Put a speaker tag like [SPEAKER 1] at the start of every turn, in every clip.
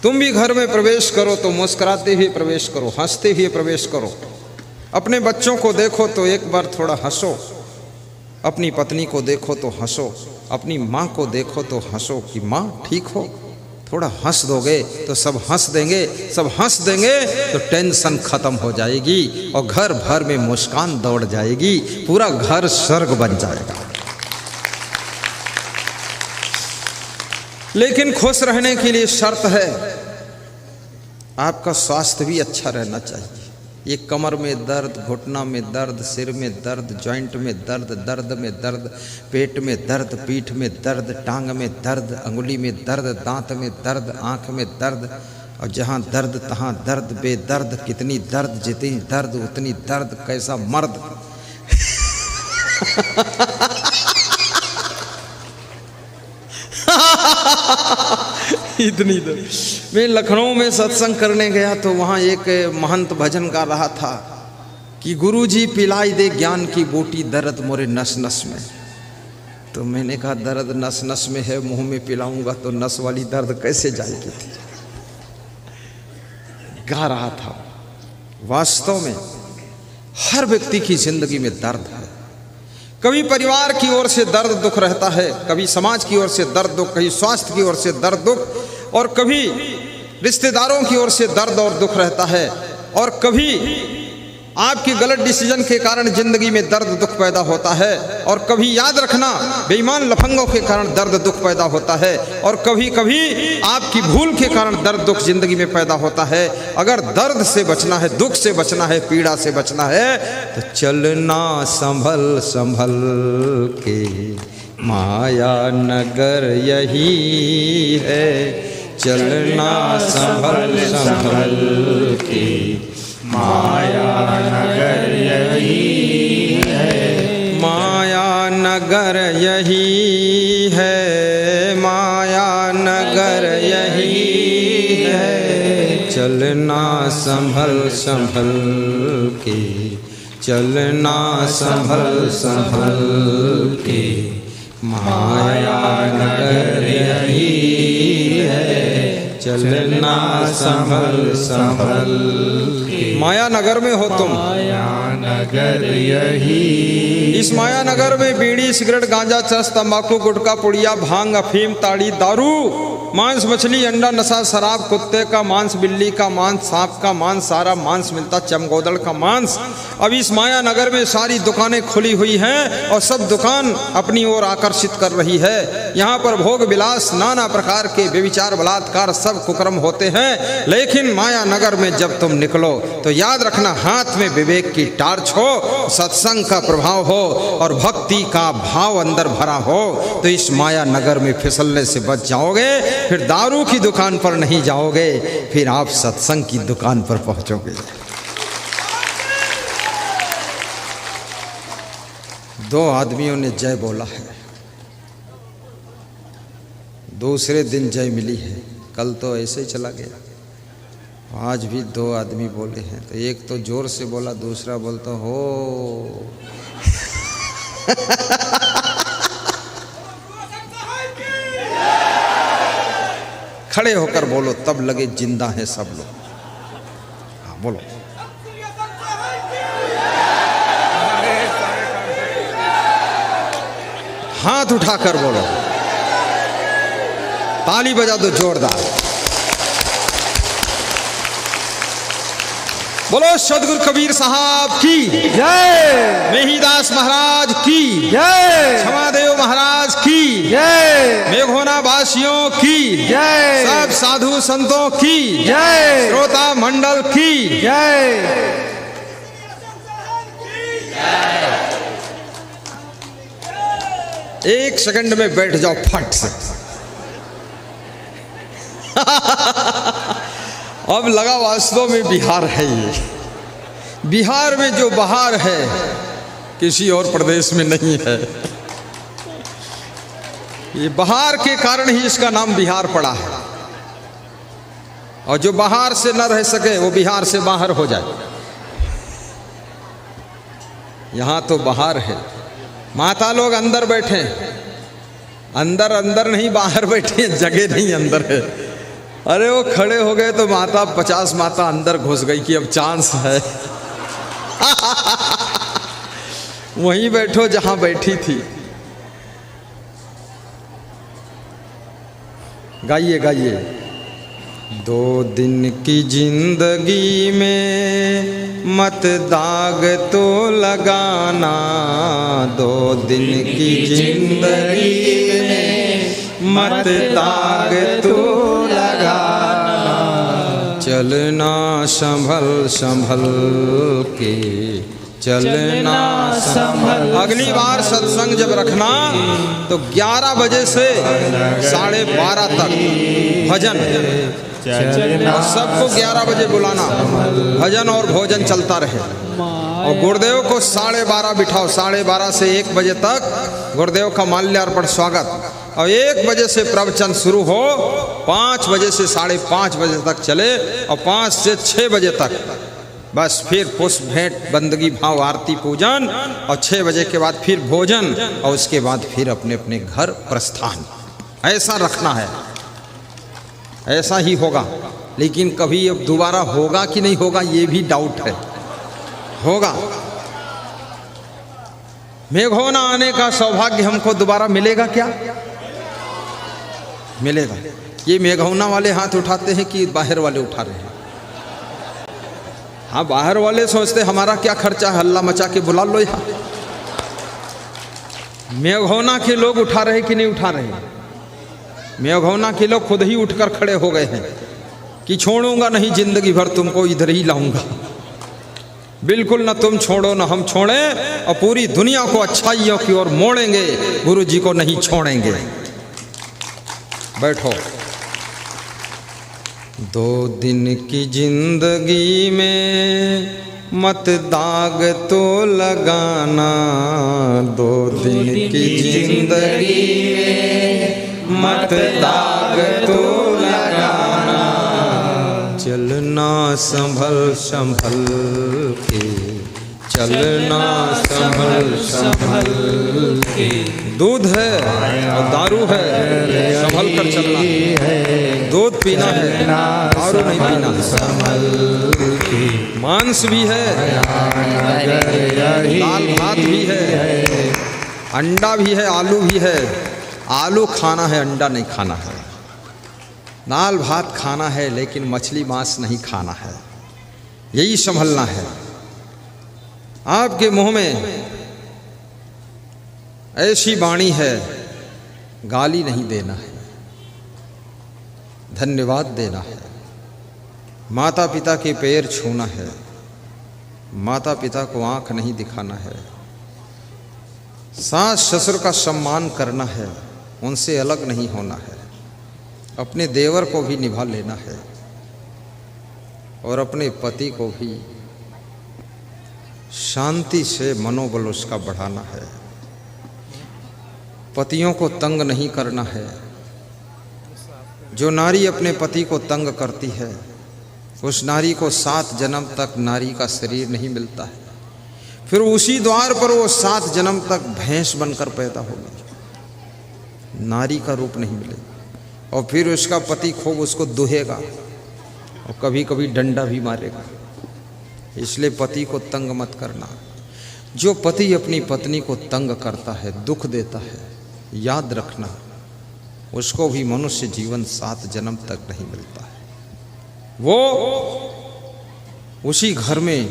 [SPEAKER 1] तुम भी घर में प्रवेश करो तो मुस्कुराते हुए प्रवेश करो, हंसते हुए प्रवेश करो। अपने बच्चों को देखो तो एक बार थोड़ा हंसो, अपनी पत्नी को देखो तो हंसो, अपनी माँ को देखो तो हंसो कि माँ ठीक हो। थोड़ा हंस दोगे तो सब हंस देंगे, सब हंस देंगे तो टेंशन खत्म हो जाएगी और घर भर में मुस्कान दौड़ जाएगी, पूरा घर स्वर्ग बन जाएगा। लेकिन खुश रहने के लिए शर्त है, आपका स्वास्थ्य भी अच्छा रहना चाहिए। ये कमर में दर्द, घुटना में दर्द, सिर में दर्द, जॉइंट में दर्द, दर्द में दर्द, पेट में दर्द, पीठ में दर्द, टांग में दर्द, अंगुली में दर्द, दांत में दर्द, आँख में दर्द, और जहाँ दर्द तहाँ दर्द, बेदर्द कितनी दर्द, जितनी दर्द उतनी दर्द, कैसा मर्द। इतनी दर्द। मैं लखनऊ में सत्संग करने गया तो वहाँ एक महंत भजन गा रहा था कि गुरुजी पिलाई दे ज्ञान की बूटी, दर्द मोरे नस नस में। तो मैंने कहा दर्द नस नस में है, मुंह में पिलाऊंगा तो नस वाली दर्द कैसे जाएगी थी। गा रहा था। वास्तव में हर व्यक्ति की जिंदगी में दर्द है। कभी परिवार की ओर से दर्द दुख रहता है, कभी समाज की ओर से दर्द दुख, कभी स्वास्थ्य की ओर से दर्द दुख, और कभी रिश्तेदारों की ओर से दर्द और दुख रहता है, और कभी आपकी गलत डिसीजन के कारण जिंदगी में दर्द दुख पैदा होता है, और कभी याद रखना बेईमान लफंगों के कारण दर्द दुख पैदा होता है, और कभी कभी आपकी भूल के कारण दर्द दुख जिंदगी में पैदा होता है। अगर दर्द से बचना है, दुख से बचना है, पीड़ा से बचना है तो चलना संभल संभल के, माया नगर यही है। चलना संभल संभल के, माया नगर यही है। माया नगर यही है, माया नगर यही है। चलना संभल संभल के, चलना संभल संभल के, माया नगर यही है। चलना संभल संभल के। माया नगर में हो तुम, माया नगर यही। इस माया नगर में बीड़ी, सिगरेट, गांजा, चरस, तंबाकू, गुटखा, पुड़िया, भांग, अफीम, ताड़ी, दारू, मांस, मछली, अंडा, नशा, शराब, कुत्ते का मांस, बिल्ली का मांस, सांप का मांस, सारा मांस मिलता, चमगोदड़ का मांस। अब इस माया नगर में सारी दुकानें खुली हुई हैं और सब दुकान अपनी ओर आकर्षित कर रही है। यहाँ पर भोग विलास, नाना प्रकार के व्यभिचार, बलात्कार, सब कुकर्म होते हैं। लेकिन माया नगर में जब तुम निकलो तो याद रखना, हाथ में विवेक की टार्च हो, सत्संग का प्रभाव हो और भक्ति का भाव अंदर भरा हो तो इस माया नगर में फिसलने से बच जाओगे। फिर दारू की दुकान पर नहीं जाओगे, फिर आप सत्संग की दुकान पर पहुंचोगे। दो आदमियों ने जय बोला है, दूसरे दिन जय मिली है। कल तो ऐसे ही चला गया, आज भी दो आदमी बोले हैं। तो एक तो जोर से बोला, दूसरा बोलता हो। खड़े होकर बोलो, तब लगे जिंदा हैं सब लोग। हाँ बोलो। हाथ उठाकर बोलो, ताली बजा दो जोरदार। बोलो सदगुरु कबीर साहब की जय, मेहीदास महाराज की जय, क्षमादेव महाराज की जय, मेघोना वासियों की जय, सब साधु संतों की जय, श्रोता मंडल की जय। एक सेकंड में बैठ जाओ फट से। अब लगा वास्तव में बिहार है ये। बिहार में जो बहार है किसी और प्रदेश में नहीं है। ये बहार के कारण ही इसका नाम बिहार पड़ा है। और जो बाहर से न रह सके वो बिहार से बाहर हो जाए। यहाँ तो बाहर है, माता लोग अंदर बैठे, अंदर अंदर नहीं बाहर बैठे, जगह नहीं अंदर है। अरे वो खड़े हो गए तो माता 50 माता अंदर घुस गई कि अब चांस है। वहीं बैठो जहां बैठी थी। गाइए गाइए। 2 दिन की जिंदगी में मत दाग तो लगाना, 2 दिन की जिंदगी में मत दाग तो लगाना, चलना संभल संभल के, चलना संभल। अगली बार सत्संग जब रखना तो 11 बजे से 12:30 तक भजन, और सबको 11 बजे बुलाना, भजन और भोजन चलता रहे। और गुरुदेव को 12:30 बिठाओ, 12:30 से 1 बजे तक गुरुदेव का माल्यार्पण स्वागत, और 1 बजे से प्रवचन शुरू हो, 5 बजे से 5:30 बजे तक चले, और 5 से 6 बजे तक बस फिर पुष्प भेंट बंदगी भाव आरती पूजन, और 6 बजे के बाद फिर भोजन, और उसके बाद फिर अपने अपने घर प्रस्थान। ऐसा रखना है, ऐसा ही होगा। लेकिन कभी अब दोबारा होगा कि नहीं होगा ये भी डाउट है। होगा। मेघोना आने का सौभाग्य हमको दोबारा मिलेगा क्या? मिलेगा। ये मेघौना वाले हाथ उठाते हैं कि बाहर वाले उठा रहे हैं? हाँ, बाहर वाले सोचते हमारा क्या खर्चा, हल्ला मचा के बुला लो यहाँ। मेघौना के लोग उठा रहे कि नहीं उठा रहे? मेघौना के लोग खुद ही उठकर खड़े हो गए हैं कि छोड़ूंगा नहीं, जिंदगी भर तुमको इधर ही लाऊंगा। बिल्कुल न तुम छोड़ो न हम छोड़े, और पूरी दुनिया को अच्छाइयों की ओर मोड़ेंगे, गुरु जी को नहीं छोड़ेंगे। बैठो। 2 दिन की जिंदगी में मत दाग तो लगाना, 2 दिन की जिंदगी में मत दाग तो लगाना, चलना संभल संभल के, चलना संभल संभल के। दूध है और दारू है, संभल कर चलना है। दूध पीना है, दारू नहीं पीना है। मांस भी है, दाल भात भी है, अंडा भी है, आलू भी है। आलू खाना है, अंडा नहीं खाना है। दाल भात खाना है, लेकिन मछली मांस नहीं खाना है। यही संभलना है। आपके मुंह में ऐसी वाणी है, गाली नहीं देना है, धन्यवाद देना है, माता पिता के पैर छूना है, माता पिता को आंख नहीं दिखाना है, सास ससुर का सम्मान करना है, उनसे अलग नहीं होना है, अपने देवर को भी निभा लेना है, और अपने पति को भी शांति से मनोबल उसका बढ़ाना है। पतियों को तंग नहीं करना है। जो नारी अपने पति को तंग करती है, उस नारी को 7 जन्म तक नारी का शरीर नहीं मिलता है। फिर उसी द्वार पर वो 7 जन्म तक भैंस बनकर पैदा होगी, नारी का रूप नहीं मिलेगा। और फिर उसका पति खूब उसको दुहेगा, और कभी कभी डंडा भी मारेगा। इसलिए पति को तंग मत करना। जो पति अपनी पत्नी को तंग करता है, दुख देता है, याद रखना उसको भी मनुष्य जीवन 7 जन्म तक नहीं मिलता है। वो उसी घर में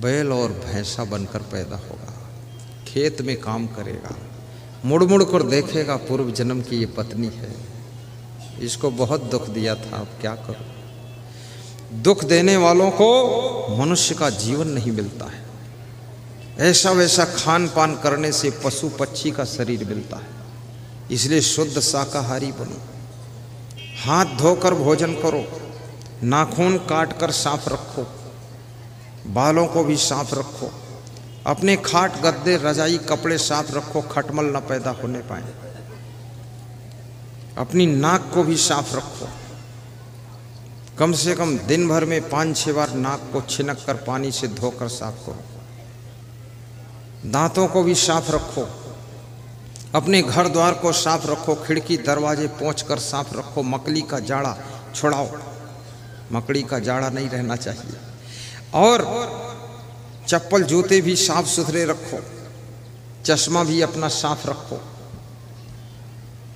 [SPEAKER 1] बैल और भैंसा बनकर पैदा होगा, खेत में काम करेगा, मुड़ मुड़ कर देखेगा पूर्व जन्म की ये पत्नी है, इसको बहुत दुख दिया था, अब क्या करूं। दुख देने वालों को मनुष्य का जीवन नहीं मिलता है। ऐसा वैसा खान पान करने से पशु पक्षी का शरीर मिलता है। इसलिए शुद्ध शाकाहारी बनो, हाथ धोकर भोजन करो, नाखून काट कर साफ रखो, बालों को भी साफ रखो, अपने खाट गद्दे रजाई कपड़े साफ रखो, खटमल न पैदा होने पाए। अपनी नाक को भी साफ रखो, कम से कम दिन भर में 5-6 बार नाक को छिनक कर पानी से धोकर साफ करो। दांतों को भी साफ रखो, अपने घर द्वार को साफ रखो, खिड़की दरवाजे पोंछकर साफ रखो, मकड़ी का जाड़ा छुड़ाओ, मकड़ी का जाड़ा नहीं रहना चाहिए। और चप्पल जूते भी साफ सुथरे रखो, चश्मा भी अपना साफ रखो,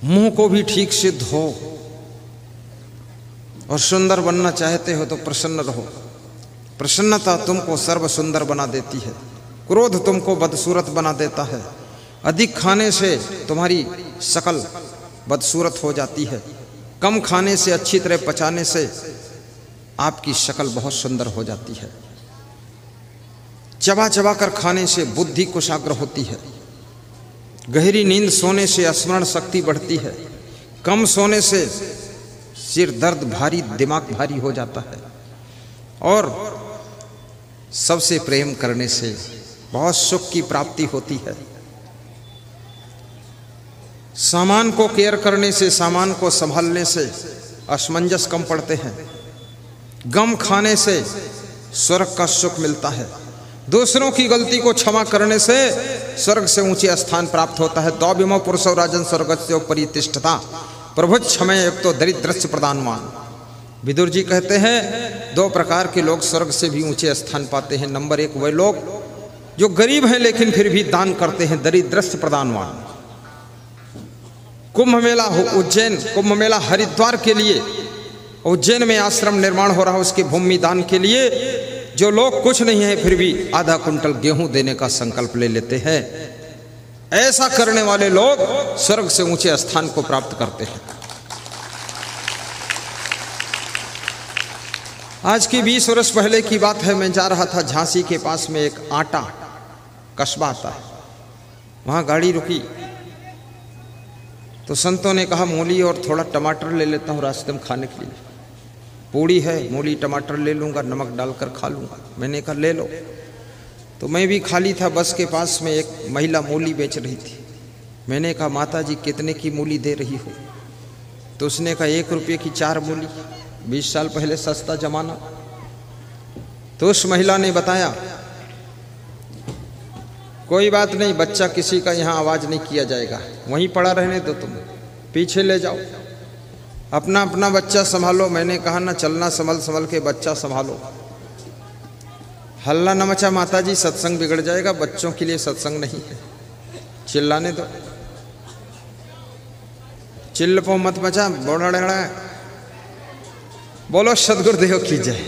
[SPEAKER 1] मुंह को भी ठीक से धो। और सुंदर बनना चाहते हो तो प्रसन्न रहो, प्रसन्नता तुमको सर्व सुंदर बना देती है। क्रोध तुमको बदसूरत बना देता है। अधिक खाने से तुम्हारी शकल बदसूरत हो जाती है, कम खाने से, अच्छी तरह पचाने से आपकी शक्ल बहुत सुंदर हो जाती है। चबा चबा कर खाने से बुद्धि कुशाग्र होती है। गहरी नींद सोने से स्मरण शक्ति बढ़ती है। कम सोने से सिर दर्द भारी, दिमाग भारी हो जाता है। और सबसे प्रेम करने से बहुत सुख की प्राप्ति होती है। सामान को केयर करने से, सामान को संभालने से असमंजस कम पड़ते हैं। गम खाने से स्वर्ग का सुख मिलता है। दूसरों की गलती को क्षमा करने से स्वर्ग से ऊंचे स्थान प्राप्त होता है। द्विमो पुरुषो राजन स्वर्गस्य परितिष्ठता प्रभु क्षमय एक तो दरिद्रस्य प्रदानवान। विदुर जी कहते हैं 2 प्रकार के लोग स्वर्ग से भी ऊंचे स्थान पाते हैं। नंबर 1 वे लोग जो गरीब हैं लेकिन फिर भी दान करते हैं, दरिद्रस्य प्रदानवान। कुंभ मेला हो उज्जैन, कुंभ मेला हरिद्वार के लिए उज्जैन में आश्रम निर्माण हो रहा है, उसके भूमि दान के लिए जो लोग कुछ नहीं है फिर भी आधा कुंटल गेहूं देने का संकल्प ले लेते हैं। ऐसा करने वाले लोग स्वर्ग से ऊंचे स्थान को प्राप्त करते हैं। आज की 20 वर्ष पहले की बात है। मैं जा रहा था झांसी के पास में एक आटा कस्बा आता है, वहां गाड़ी रुकी तो संतों ने कहा मूली और थोड़ा टमाटर ले लेता हूँ रास्ते में खाने के लिए। पूड़ी है, मूली टमाटर ले लूँगा, नमक डालकर खा लूँगा। मैंने कहा ले लो। तो मैं भी खाली था। बस के पास में एक महिला मूली बेच रही थी। मैंने कहा माता जी कितने की मूली दे रही हो? तो उसने कहा 1 रुपये की 4 मूली। 20 साल पहले सस्ता जमाना। तो उस महिला ने बताया कोई बात नहीं, बच्चा किसी का यहाँ आवाज़ नहीं किया जाएगा, वहीं पड़ा रहने दो, तुम पीछे ले जाओ, अपना अपना बच्चा संभालो। मैंने कहा ना चलना संभल संभल के बच्चा संभालो, हल्ला न मचा माता जी, सत्संग बिगड़ जाएगा, बच्चों के लिए सत्संग नहीं है, चिल्लाने दो, चिल्ल पो मत मचा, बोलो सदगुरुदेव की जय।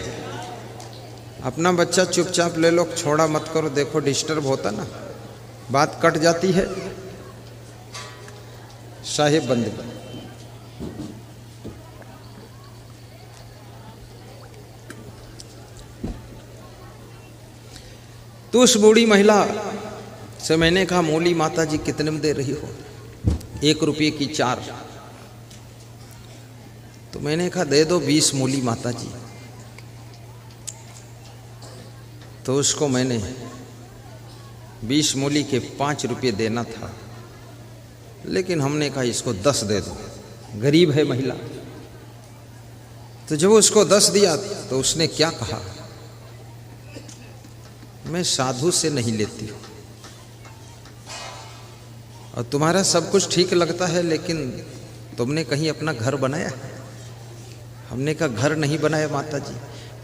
[SPEAKER 1] अपना बच्चा चुपचाप ले लो, छोड़ा मत करो। देखो डिस्टर्ब होता ना, बात कट जाती है। साहिब बंदे तो उस बूढ़ी महिला से मैंने कहा मूली माता जी कितने में दे रही हो? 1 रुपये की 4। तो मैंने कहा दे दो 20 मूली माता जी। तो उसको मैंने 20 मूली के 5 रुपये देना था, लेकिन हमने कहा इसको 10 दे दो, गरीब है महिला। तो जब उसको 10 दिया तो उसने क्या कहा, मैं साधु से नहीं लेती हूँ और तुम्हारा सब कुछ ठीक लगता है, लेकिन तुमने कहीं अपना घर बनाया है? हमने कहा घर नहीं बनाया माता जी।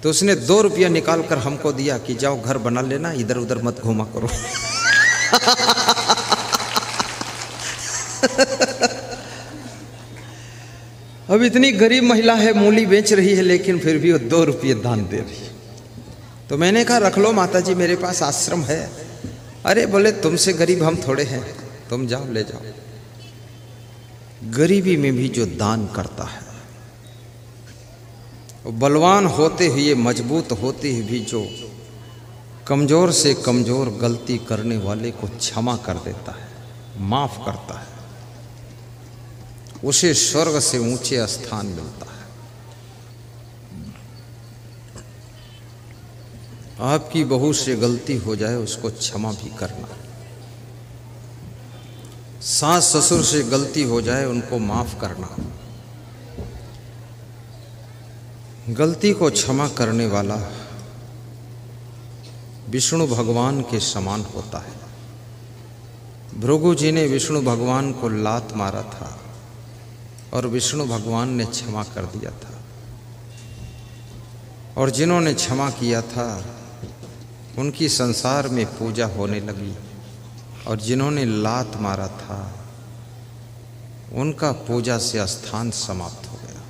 [SPEAKER 1] तो उसने 2 रुपया निकाल कर हमको दिया कि जाओ घर बना लेना, इधर उधर मत घूमा करो। अब इतनी गरीब महिला है, मूली बेच रही है, लेकिन फिर भी वो 2 रुपये दान दे रही है। तो मैंने कहा रख लो माता जी, मेरे पास आश्रम है। अरे बोले तुमसे गरीब हम थोड़े हैं, तुम जाओ ले जाओ। गरीबी में भी जो दान करता है, बलवान होते हुए, मजबूत होते हुए भी जो कमज़ोर से कमज़ोर गलती करने वाले को क्षमा कर देता है, माफ़ करता है, उसे स्वर्ग से ऊंचे स्थान मिलता है। आपकी बहू से गलती हो जाए उसको क्षमा भी करना, सास ससुर से गलती हो जाए उनको माफ़ करना। गलती को क्षमा करने वाला विष्णु भगवान के समान होता है। भृगु जी ने विष्णु भगवान को लात मारा था और विष्णु भगवान ने क्षमा कर दिया था, और जिन्होंने क्षमा किया था उनकी संसार में पूजा होने लगी, और जिन्होंने लात मारा था उनका पूजा से स्थान समाप्त हो गया।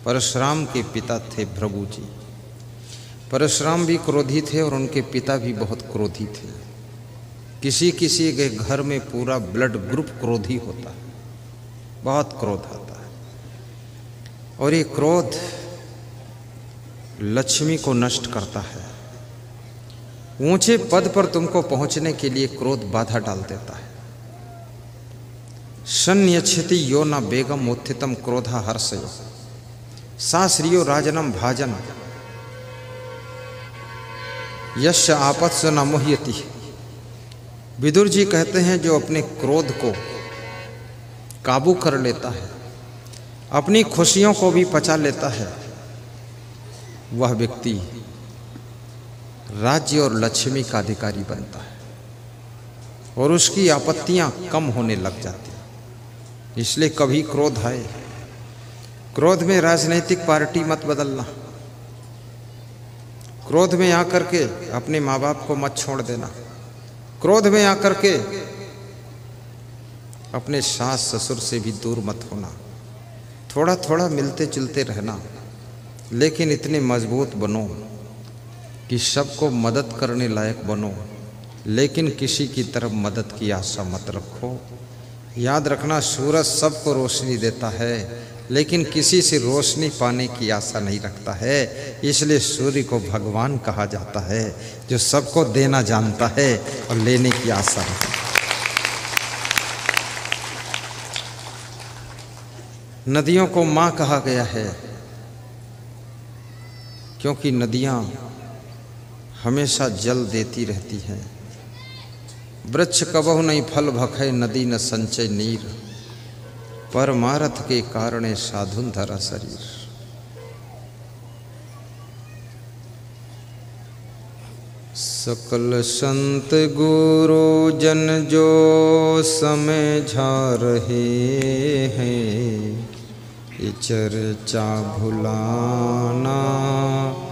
[SPEAKER 1] परशुराम के पिता थे भृगु जी। परशुराम भी क्रोधी थे और उनके पिता भी बहुत क्रोधी थे। किसी किसी के घर में पूरा ब्लड ग्रुप क्रोधी होता है, बहुत क्रोध आता है, और ये क्रोध लक्ष्मी को नष्ट करता है। ऊंचे पद पर तुमको पहुंचने के लिए क्रोध बाधा डाल देता है। संयच्छति यो न बेगम उत्थितम क्रोधा हर्षयो साश्रियो राजनम भाजन यश आपत्स न मुह्यति। विदुर जी कहते हैं जो अपने क्रोध को काबू कर लेता है, अपनी खुशियों को भी पचा लेता है, वह व्यक्ति राज्य और लक्ष्मी का अधिकारी बनता है और उसकी आपत्तियां कम होने लग जाती हैं। इसलिए कभी क्रोध आए, क्रोध में राजनीतिक पार्टी मत बदलना, क्रोध में आकर के अपने माँ बाप को मत छोड़ देना, क्रोध में आकर के अपने सास ससुर से भी दूर मत होना। थोड़ा थोड़ा मिलते जुलते रहना, लेकिन इतने मजबूत बनो कि सबको मदद करने लायक बनो, लेकिन किसी की तरफ मदद की आशा मत रखो। याद रखना, सूरज सबको रोशनी देता है, लेकिन किसी से रोशनी पाने की आशा नहीं रखता है। इसलिए सूर्य को भगवान कहा जाता है, जो सबको देना जानता है और लेने की आशा रखता है। नदियों को माँ कहा गया है, क्योंकि नदियाँ हमेशा जल देती रहती हैं। वृक्ष कबहु नहीं फल भखै, नदी न संचय नीर, परमारथ के कारणे साधुन धरा शरीर। सकल संत गुरु जन जो समझा रहे हैं, ये चर्चा भुलाना